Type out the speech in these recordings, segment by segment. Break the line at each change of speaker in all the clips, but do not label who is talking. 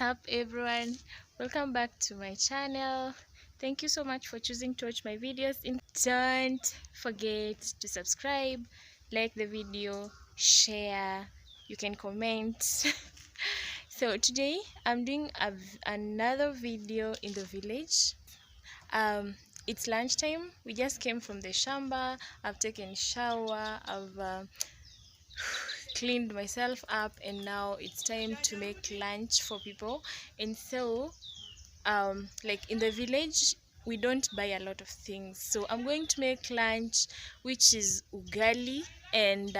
up everyone, welcome back to my channel. Thank you so much for choosing to watch my videos. Don't forget to subscribe, like the video, share, you can comment. So today I'm doing another video in the village. It's lunchtime. We just came from the shamba. I've taken shower, I've cleaned myself up, and now it's time to make lunch for people. And so like in the village we don't buy a lot of things, so I'm going to make lunch, which is ugali and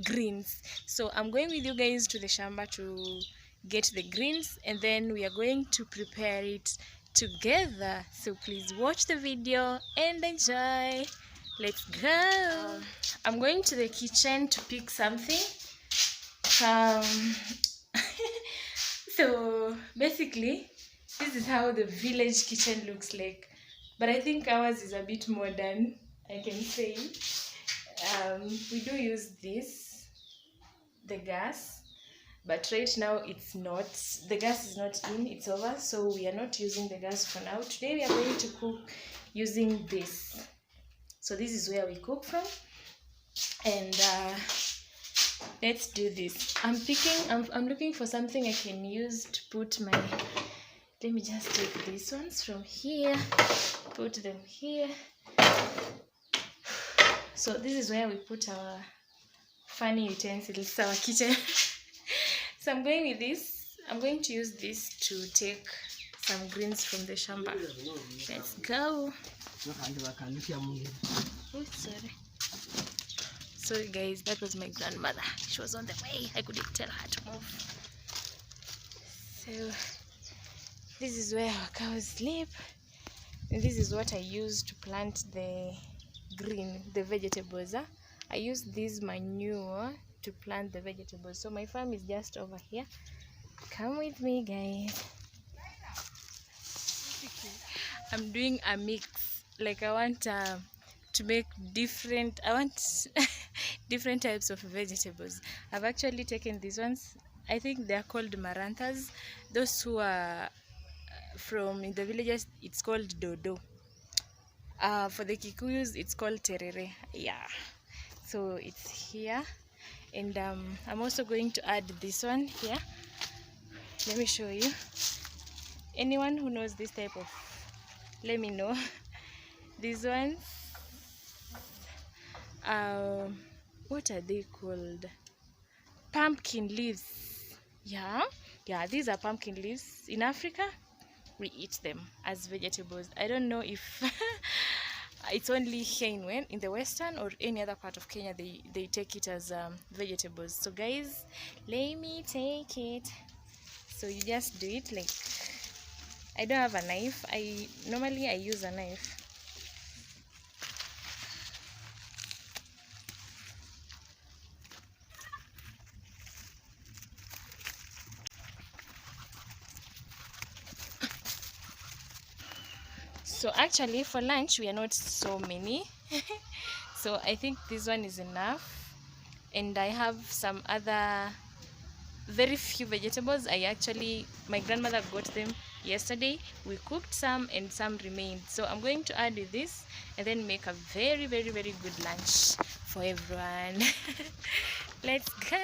greens. So I'm going with you guys to the shamba to get the greens, and then we are going to prepare it together. So please watch the video and enjoy. Let's go. I'm going to the kitchen to pick something. So basically this is how the village kitchen looks like, but I think ours is a bit modern, I can say. We do use the gas, but right now the gas is not in, it's over, so we are not using the gas for now. Today we are going to cook using this. So this is where we cook from, and let's do this. I'm looking for something I can use to put my, let me just take these ones from here, put them here. So this is where we put our funny utensils, our kitchen. So I'm going with this. I'm going to use this to take some greens from the shamba. Let's go. Oh, sorry. Sorry guys, that was my grandmother. She was on the way. I couldn't tell her to move. So this is where our cows sleep, and this is what I use to plant the vegetables. I use this manure to plant the vegetables. So my farm is just over here. Come with me guys. I'm doing a mix, like I want to make different different types of vegetables. I've actually taken these ones. I think they are called maranthas. Those who are from in the villages, it's called dodo. For the Kikuyus, it's called terere. Yeah, so it's here, and I'm also going to add this one here. Let me show you. Anyone who knows this type of, let me know. These ones, what are they called? Pumpkin leaves. Yeah, these are pumpkin leaves. In Africa we eat them as vegetables. I don't know if it's only here in the western or any other part of Kenya they take it as vegetables. So guys, let me take it. So you just do it like, I don't have a knife. Normally I use a knife. So actually for lunch we are not so many. So I think this one is enough, and I have some other very few vegetables. My grandmother got them yesterday. We cooked some and some remained, so I'm going to add this and then make a very very very good lunch for everyone. Let's go.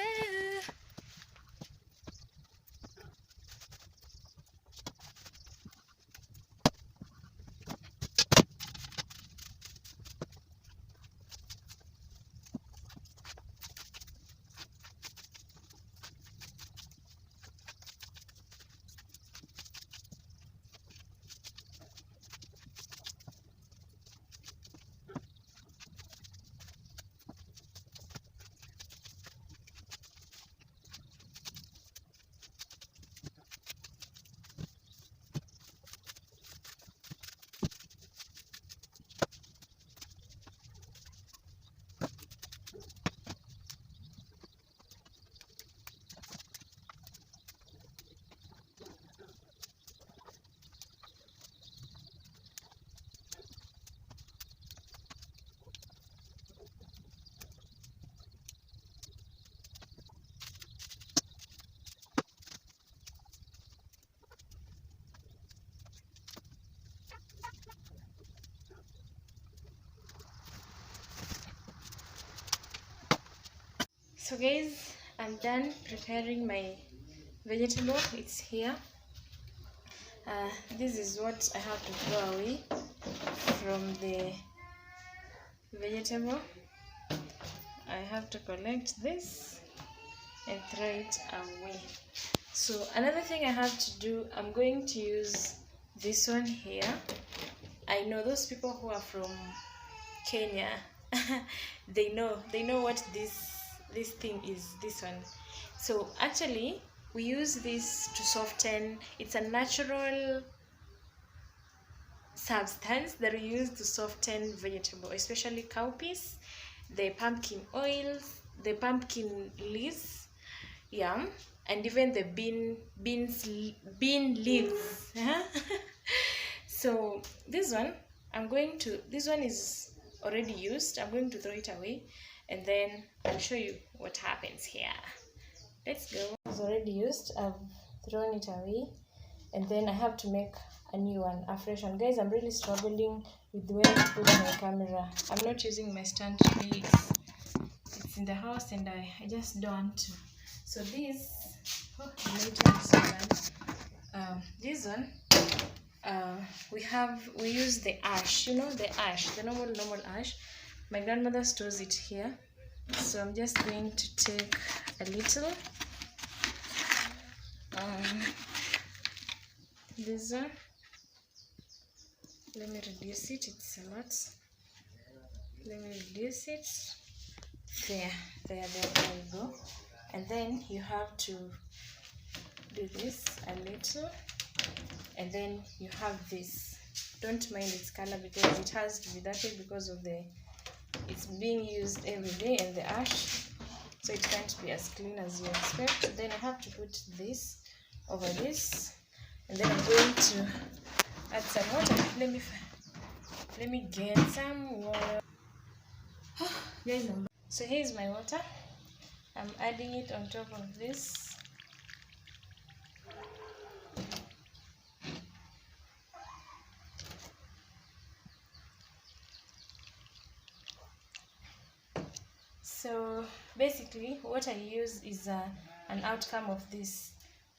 So guys, I'm done preparing my vegetable. It's here. This is what I have to throw away from the vegetable. I have to collect this and throw it away. So another thing I have to do, I'm going to use this one here. I know those people who are from Kenya, they know what this thing is, this one. So actually we use this to soften. It's a natural substance that we use to soften vegetable, especially cowpeas, the pumpkin oils, the pumpkin leaves, yeah, and even the bean leaves. So this one this one is already used. I'm going to throw it away and then I'll show you what happens here. Let's go. It's already used. I've thrown it away and then I have to make a new one, a fresh one. Guys, I'm really struggling with where to put my camera. I'm not using my stand today. It's in the house and I just don't want to. So this, the lighting is so bad. This one, we use the ash, you know, the ash, the normal ash. My grandmother stores it here, so I'm just going to take a little. This one, let me reduce it. It's a lot. Let me reduce it. There we go. And then you have to do this a little, and then you have this. Don't mind its color because it has to be that way because of it's being used every day, and the ash, so it can't be as clean as you expect. Then I have to put this over this, and then I'm going to add some water. Let me get some water. Guys, so here's my water. I'm adding it on top of this. So basically what I use is an outcome of this.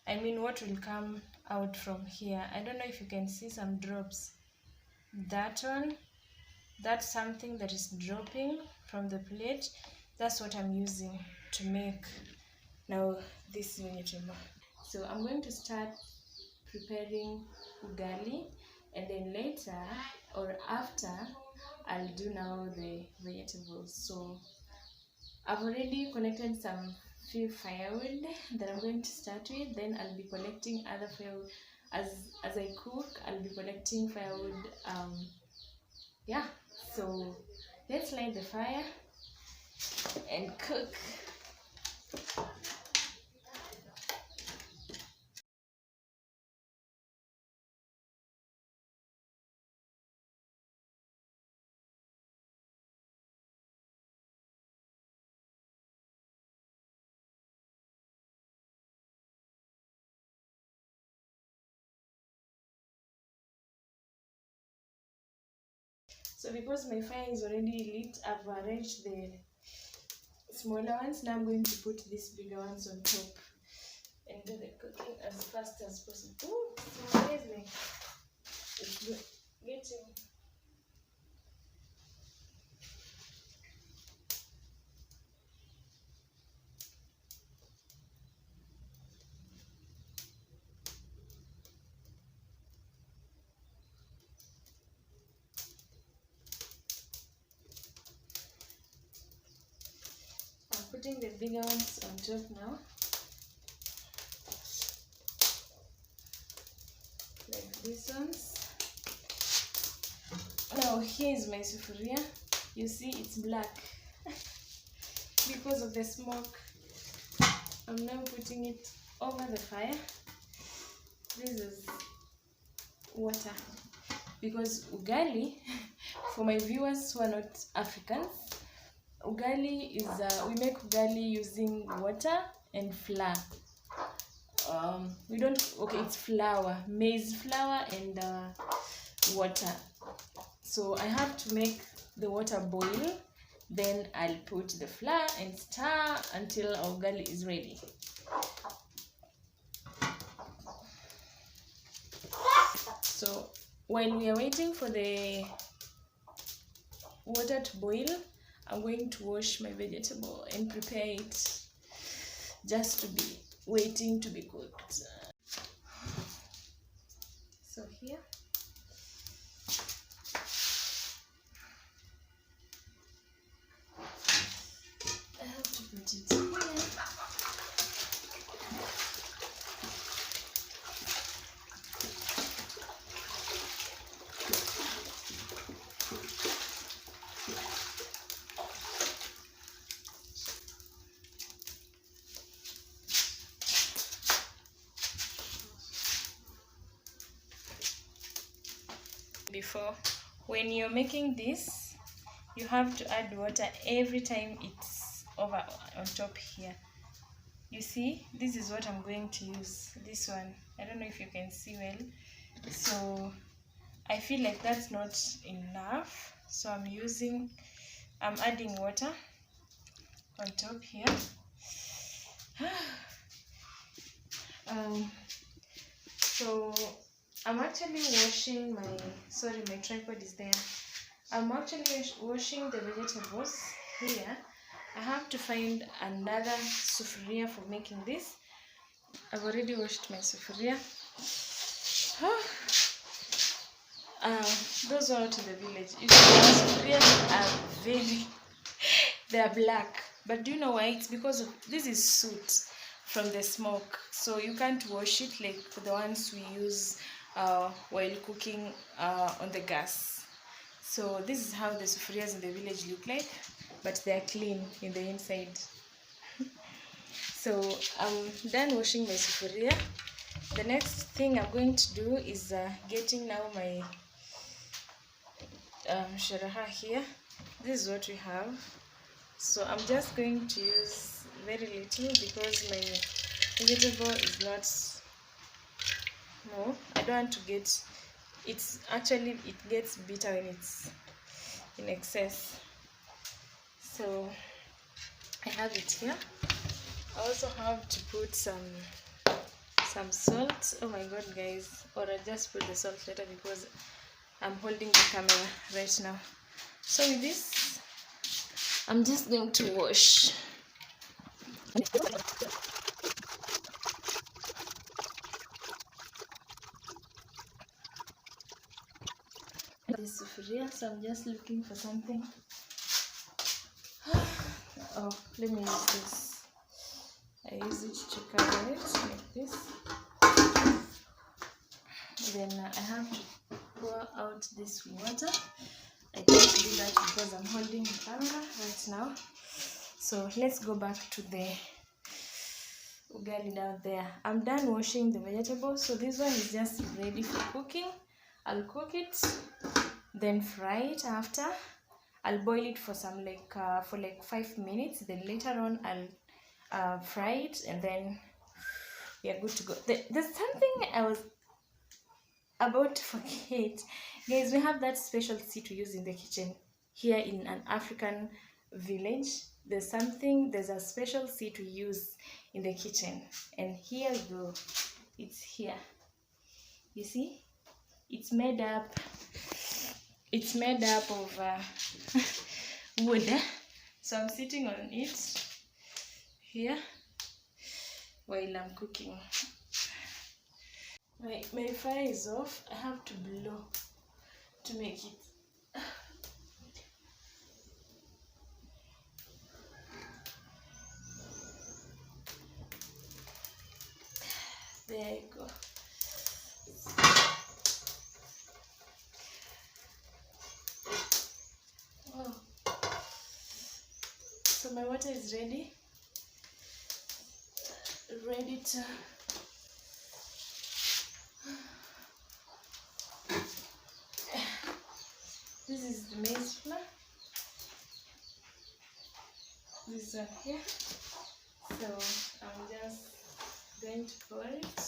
I mean, what will come out from here. I don't know if you can see some drops. That one, that's something that is dropping from the plate. That's what I'm using to make now this vegetable. So I'm going to start preparing ugali, and then later or after I'll do now the vegetables. So I've already collected some few firewood that I'm going to start with. Then I'll be collecting other firewood as I cook. I'll be collecting firewood. Yeah, so let's light the fire and cook. So because my fire is already lit, I've arranged the smaller ones. Now I'm going to put these bigger ones on top and do the cooking as fast as possible. Ooh, so amazing. It's getting. Putting the bigger ones on top now, like these ones. Now here is my sufuria. You see it's black because of the smoke. I'm now putting it over the fire. This is water because ugali, for my viewers who are not Africans, ugali is we make ugali using water and flour. We don't, okay, it's flour, maize flour and water. So I have to make the water boil Then I'll put the flour and stir until our ugali is ready. So while we are waiting for the water to boil, I'm going to wash my vegetable and prepare it just to be waiting to be cooked. So here, I have to put it here. Before, when you're making this, you have to add water every time it's over on top here. You see, this is what I'm going to use, this one. I don't know if you can see well. So I feel like that's not enough, so I'm adding water on top here. So I'm actually washing my tripod is there. I'm actually washing the vegetables here. I have to find another sufuria for making this. I've already washed my sufuria. Those are out in the village. You see, the sufurias are they're black. But do you know why? It's because of, this is soot from the smoke. So you can't wash it like the ones we use while cooking on the gas. So this is how the sufurias in the village look like, but they're clean in the inside. So I'm done washing my sufuria. The next thing I'm going to do is getting now my sharaha here. This is what we have. So I'm just going to use very little because my vegetable is not, no, I don't want to get, it's actually, it gets bitter when it's in excess. So I have it here. I also have to put some salt. Oh my god, guys, or I just put the salt later because I'm holding the camera right now. So with this, I'm just going to wash. This sufuria, so I'm just looking for something. Oh, let me use this. I use it to cover it like this. Then I have to pour out this water. I can't do that because I'm holding the camera right now. So let's go back to the ugali down there. I'm done washing the vegetables, so this one is just ready for cooking. I'll cook it, then fry it after. I'll boil it for some for 5 minutes. Then later on I'll fry it, and then we are good to go. There's something I was about to forget, guys. We have that special seed to use in the kitchen here in an African village. There's a special seed to use in the kitchen, and here we go. It's here. You see, it's made up of wood. So I'm sitting on it here while I'm cooking. My fire is off. I have to blow to make it. There you go. Oh. So my water is ready to this is the maize flour. This one here. So I'm just going to pour it.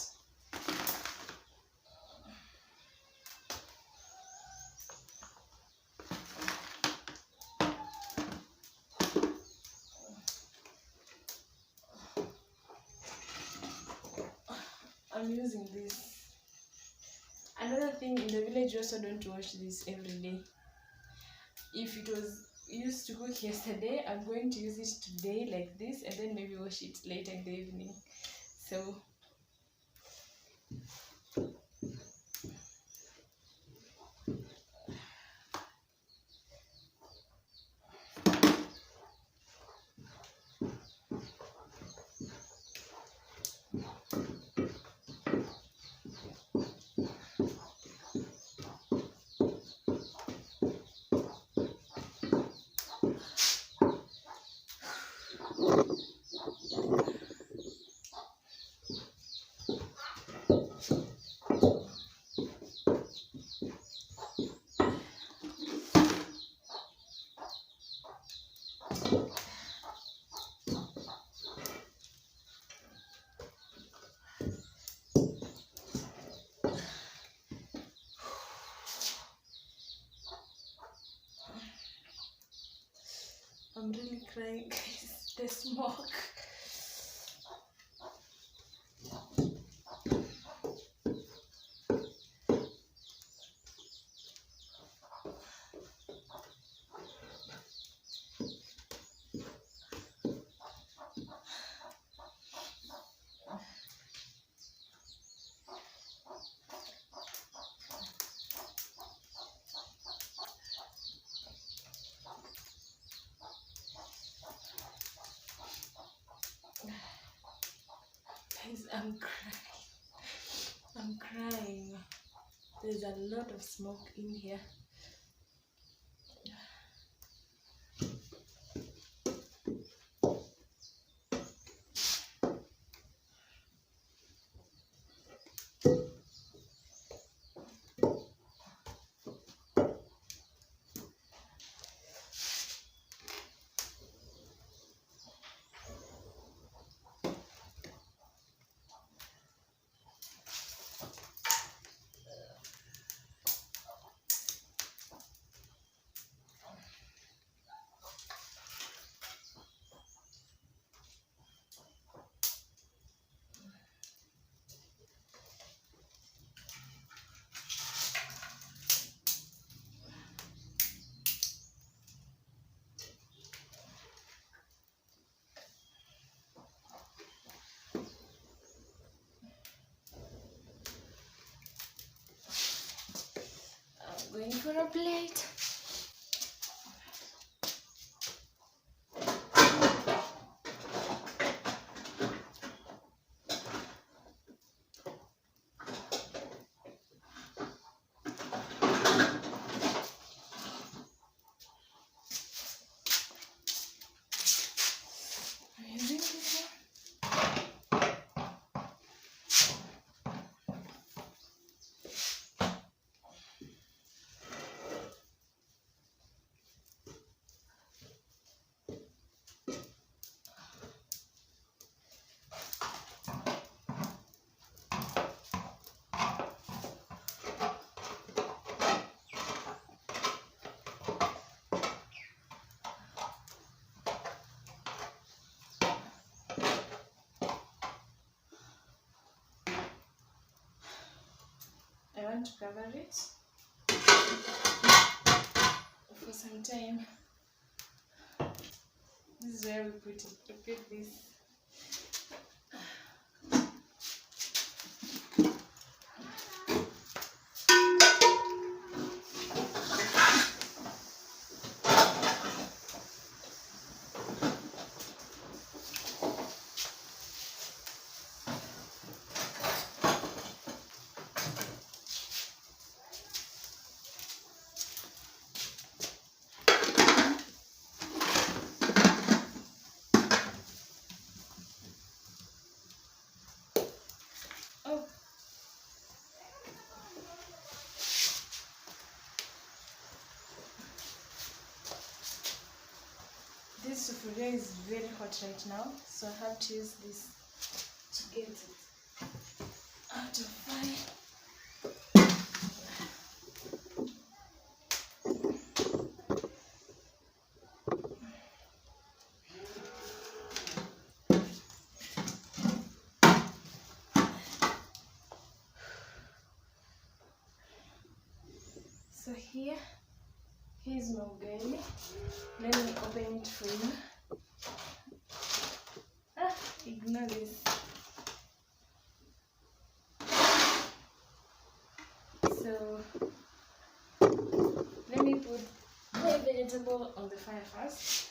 I'm using this. Another thing, in the village you also don't wash this every day. If it was used to cook yesterday, I'm going to use it today like this, and then maybe wash it later in the evening. So I'm really crying, guys. The smoke. Guys, I'm crying. I'm crying. There's a lot of smoke in here. I'm going for a plate. I'm using this one. I want to cover it for some time. This is where we put it. We put this. Oh, this sufuria is very hot right now, so I have to use this to get it out of fire. is my ugali. Let me open it for you. Ignore this. So let me put my vegetable on the fire first.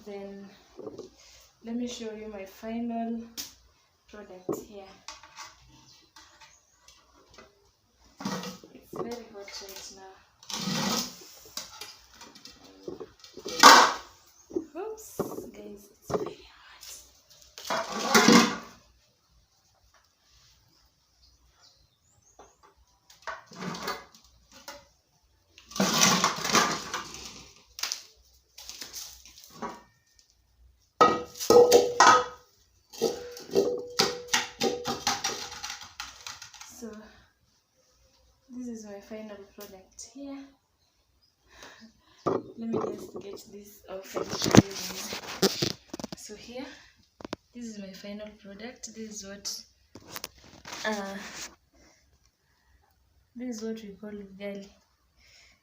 Then let me show you my final product here. It's very hot right now. Oops, guys, it's very hot. So this is my final product here. Let me just get this off and show you this. So here, this is my final product. This is what we call ugali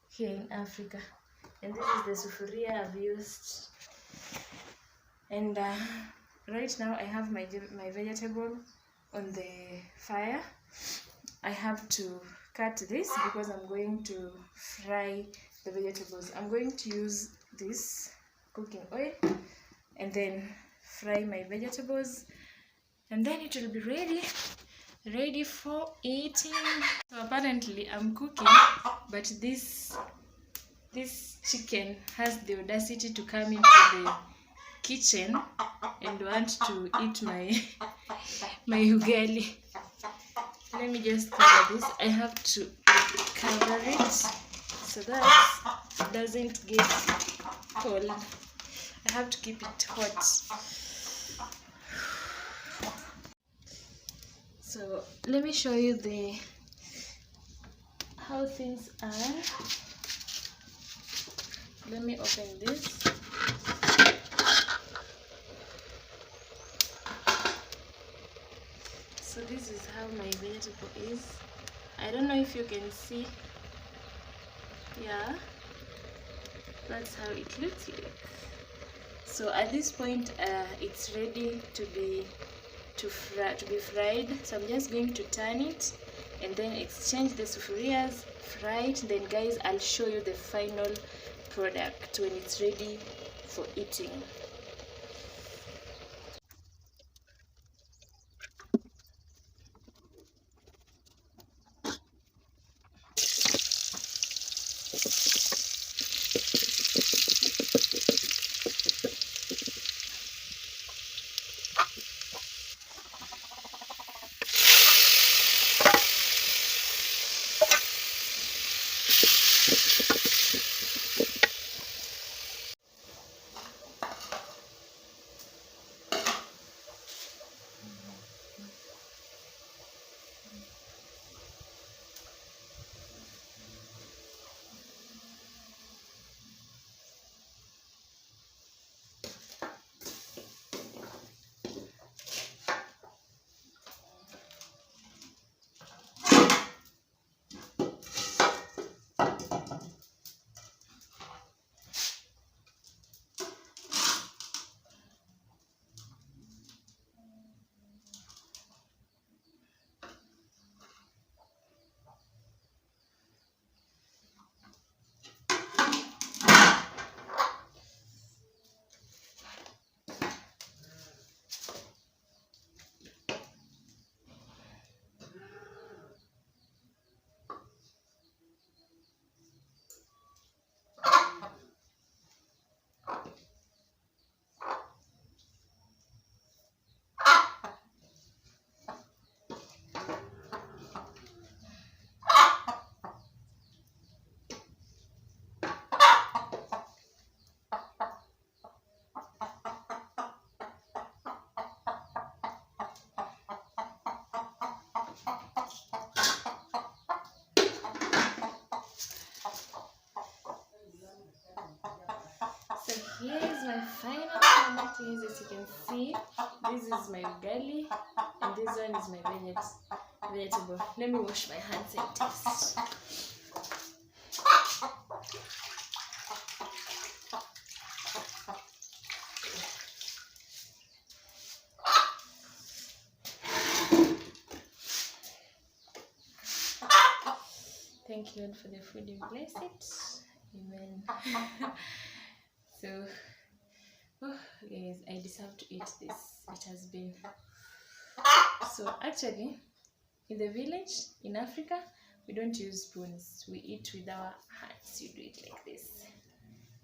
here in Africa, and this is the sufuria I've used. And right now I have my vegetable on the fire. I have to cut this because I'm going to fry the vegetables. I'm going to use this cooking oil and then fry my vegetables, and then it will be ready for eating. So apparently I'm cooking, but this chicken has the audacity to come into the kitchen and want to eat my ugali. Let me just cover this. I have to cover it so that it doesn't get cold. I have to keep it hot. So let me show you how things are. Let me open this. So this is how my vegetable is. I don't know if you can see. Yeah, that's how it looks like. So at this point it's ready to be fried. So I'm just going to turn it and then exchange the sufurias, fry it. Then guys, I'll show you the final product when it's ready for eating. Here is my final product. As you can see, this is my ugali and this one is my vegetable. Let me wash my hands and taste. Lord, for the food you bless it. Amen. So, oh, guys, I deserve to eat this. It has been. So, actually, in the village, in Africa, we don't use spoons. We eat with our hands. You do it like this.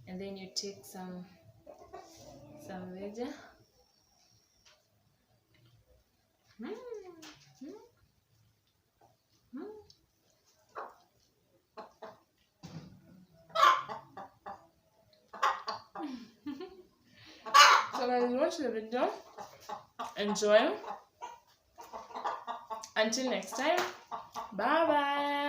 And then you take some veggie. So guys, watch the video. Enjoy. Until next time. Bye bye.